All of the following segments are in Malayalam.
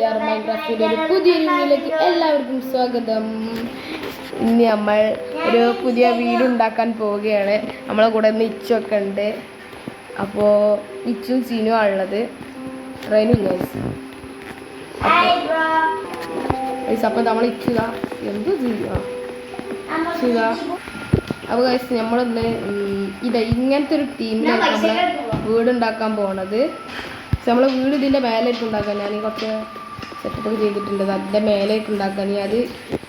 AR മൈൻക്രാഫ്റ്റിന്റെ ഒരു പുതിയ വീഡിയോയിലേക്ക് എല്ലാവർക്കും സ്വാഗതം. ഇന്ന് നമ്മൾ ഒരു പുതിയ വീട് ഉണ്ടാക്കാൻ പോവുകയാണ്. നമ്മളെ കൂടെ ഇച്ചൊക്കെ ഉണ്ട്. അപ്പോൾ ഇച്ചും സീനും ആണുള്ളത്. ട്രെയിനിങ് അപ്പോൾ നമ്മൾ ഇച്ചുക എന്ത് ചെയ്യുക. അപ്പോൾ ഗൈസ് നമ്മളൊന്ന് ഇങ്ങനത്തെ ഒരു ടീമിലാണ് നമ്മൾ വീടുണ്ടാക്കാൻ പോണത്. നമ്മൾ വീട് ഇതിൻ്റെ മേലേക്ക് ഉണ്ടാക്കാൻ ഞാൻ കുറച്ച് സെറ്റപ്പൊക്കെ ചെയ്തിട്ടുണ്ട്. അതിൻ്റെ മേലേക്ക് ഉണ്ടാക്കാൻ അത്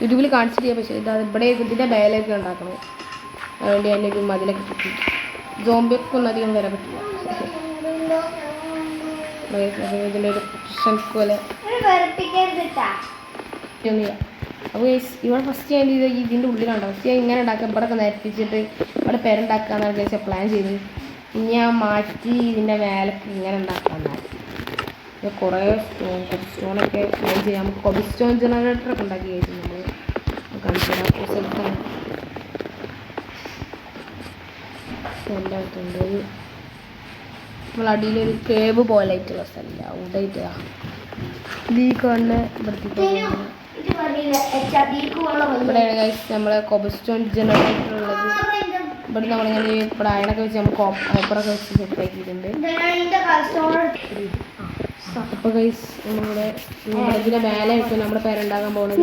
യൂട്യൂബിൽ കാണിച്ചിട്ട് ചെയ്യാം. പക്ഷേ ഇത് ഇവിടെ ഇതിൻ്റെ മേലേക്ക് ഉണ്ടാക്കണം. അതുകൊണ്ട് തന്നെ ഒരു മതിലൊക്കെ കിട്ടി. ജോംബിയൊക്കെ ഒന്നും അധികം വരാൻ പറ്റില്ല. ഇതിൻ്റെ ഒരു പ്രൊട്ടക്ഷൻ പോലെ അപ്പോൾ ഇവിടെ ഫസ്റ്റ് ഞാൻ ഇത് ഇതിൻ്റെ ഉള്ളിലുണ്ടാവും. ഫസ്റ്റ് ഞാൻ ഇങ്ങനെ ഉണ്ടാക്കുക. ഇവിടെയൊക്കെ നിരപ്പിച്ചിട്ട് ഇവിടെ പേരുണ്ടാക്കാന്നാണ് കഴിച്ചാൽ പ്ലാൻ ചെയ്തത്. ഇനി ഞാൻ മാറ്റി ഇതിൻ്റെ മേലൊക്കെ ഇങ്ങനെ ഉണ്ടാക്കാമെന്നാണ്. കുറേ സ്റ്റോണൊക്കെ ക്ലീൻ ചെയ്യാം. നമുക്ക് കൊബിസ്റ്റോൺ ജനറേറ്ററൊക്കെ ഉണ്ടാക്കി കഴിച്ചു. നമ്മൾ കാണിച്ചുതരാം. സ്ഥലത്താണ് എൻ്റെ അടുത്തുണ്ട്. നമ്മൾ അടിയിലൊരു കേവ് പോലെ ആയിട്ടുള്ള സ്ഥലമില്ല. അവിടെയായിട്ട് ഈ കാണുന്ന ഇവിടെയാണ് കഴിച്ച് നമ്മളെ കൊബിസ്റ്റോൺ ജനറേറ്റർ ഉള്ളത്. ഇവിടെ നമ്മളിങ്ങനെ ഇവിടെ അയണൊക്കെ വെച്ച് നമ്മൾ കോപ്പറൊക്കെ വെച്ച് സെറ്റാക്കിയിട്ടുണ്ട്. അപ്പോൾ ഗൈസ് നമ്മളിവിടെ ഇതിൻ്റെ മേലെ ആയിട്ട് നമ്മുടെ പേരുണ്ടാകാൻ പോകുന്നത്.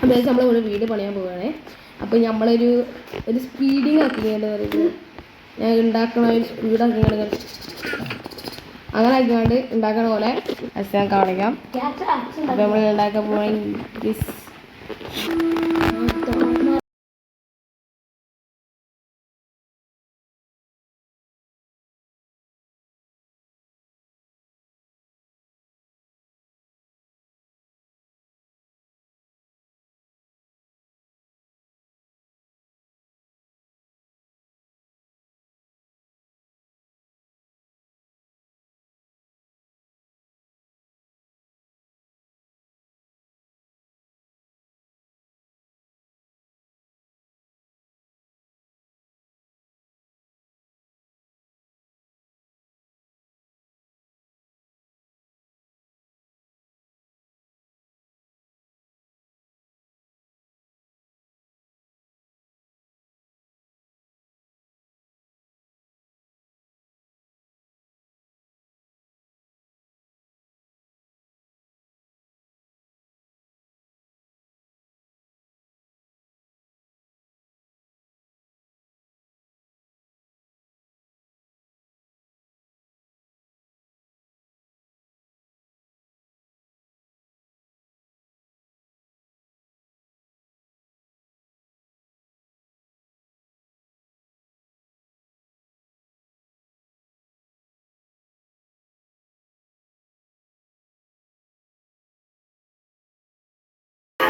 അതായത് നമ്മളിവിടെ വീട് പണിയാൻ പോവുകയാണേ. അപ്പോൾ നമ്മളൊരു സ്പീഡിങ് ആക്കിക്കേണ്ടത് പറയുന്നത് ഞാൻ ഉണ്ടാക്കണ ഒരു സ്പീഡാക്കിക്കൊണ്ട് അങ്ങനെ ആക്കിക്കൊണ്ട് ഉണ്ടാക്കണ പോലെ ഞാൻ കാണിക്കാം. അപ്പോൾ നമ്മൾ ഉണ്ടാക്കാൻ പോകണമെങ്കിൽ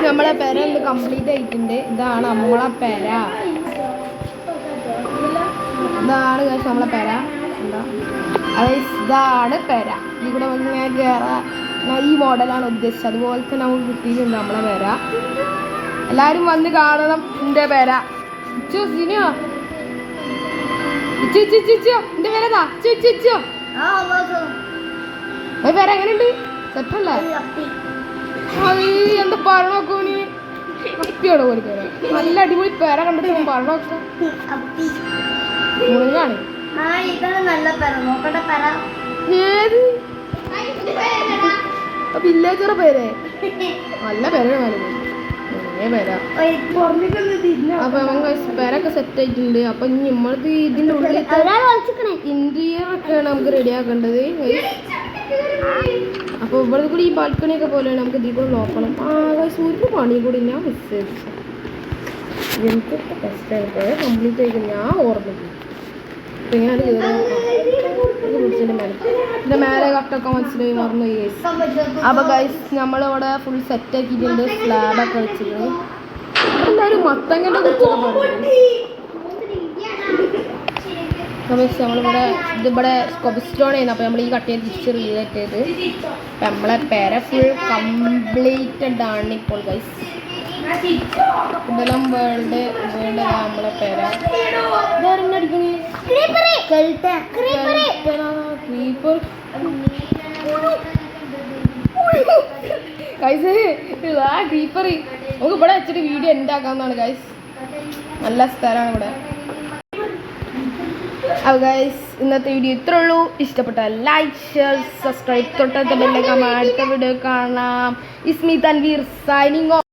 നമ്മളെ പെര ഒന്ന് കംപ്ലീറ്റ് ആയിട്ടുണ്ട്. ഇതാണ് നമ്മളെ പെര. ഇതാണ് നമ്മളെ പെര. എന്താ ഇതാണ് പെര. ഇവിടെ വന്ന് ഞാൻ കയറാൻ ഈ മോഡലാണ് ഉദ്ദേശിച്ചത്. അതുപോലെ തന്നെ നമുക്ക് കിട്ടിയിട്ടുണ്ട് നമ്മളെ പെര. എല്ലാവരും വന്ന് കാണണം എൻ്റെ പെര. സിനിയോ എൻ്റെ പേരതാ ചിച്ചോ പെര എങ്ങനെയുണ്ട്? സെറ്റല്ലേ? എന്താ പറഞ്ഞോക്കോണി അപ്പിയോടെ പോലെ പേര. നല്ല അടിപൊളി പേര കണ്ടിട്ട് പറഞ്ഞോക്ക മുഴുങ്ങാണ്. ഏത് വില്ലേജറെ പേരേ? നല്ല പേരാണ്. പേര അപ്പൊ നമുക്ക് പേരൊക്കെ സെറ്റ് ആയിട്ടുണ്ട്. അപ്പൊ നമ്മൾക്ക് ഇതിന്റെ ഉള്ളിൽ ഇന്റീരിയർ ഒക്കെയാണ് നമുക്ക് റെഡി ആക്കേണ്ടത്. അപ്പോൾ ഇവിടെ കൂടി ഈ ബാൽക്കണിയൊക്കെ പോലെയാണ്. നമുക്ക് ഇതിൽ കൂടെ നോക്കണം. സൂര്യ പണി കൂടി ഞാൻ മിസ് ചെയ്തു. എനിക്കൊക്കെ ബെസ്റ്റായിട്ട് കംപ്ലീറ്റ് ആയിരിക്കും. ഞാൻ ഓർമ്മിക്കും. അപ്പം എങ്ങനെയാണ് പിടിച്ചതിൻ്റെ മേലെ ഇതിൻ്റെ മേലെ കട്ടൊക്കെ മനസ്സിലായി മറന്നു. അപ്പോൾ ഗൈസ് നമ്മളിവിടെ ഫുൾ സെറ്റ് ആക്കിയിട്ടുണ്ട്. സ്ലാബൊക്കെ വെച്ചിട്ടുണ്ട്. എല്ലാവരും മത്തങ്ങൻ്റെ കുറിച്ചൊക്കെ പറഞ്ഞു. നമ്മളിവിടെ ഇതിവിടെ കൊബിസ്റ്റോൺ ചെയ്യുന്നത്. അപ്പോൾ നമ്മൾ ഈ കട്ടയെ തിരിച്ച് റിലേറ്റ് ചെയ്ത് നമ്മളെ പെര ഫുൾ കംപ്ലീറ്റഡ് ആണ് ഇപ്പോൾ ഗൈസ്. ഇതെല്ലാം വേൾഡ് നമ്മളെ പെര. ഇതാരെണ്ണ അടിക്കണേ? ക്രീപ്പർ ഗൈസ് ആ ക്രീപ്പർ നമുക്ക് ഇവിടെ വെച്ചിട്ട് വീഡിയോ ഉണ്ടാക്കാവുന്നതാണ് ഗൈസ്. നല്ല സ്ഥലമാണ് ഇവിടെ. അപ്പോൾ ഗൈസ് ഇന്നത്തെ വീഡിയോ ഇത്രേ ഉള്ളൂ. ഇഷ്ടപ്പെട്ട ലൈക്ക് ഷെയർ സബ്സ്ക്രൈബ് തൊട്ടടുത്ത ബെല്ലൈക്കൺ. അടുത്ത വീഡിയോ കാണാം. ഇസ്മി തൻവീർ സൈനിങ് ഓഫ്.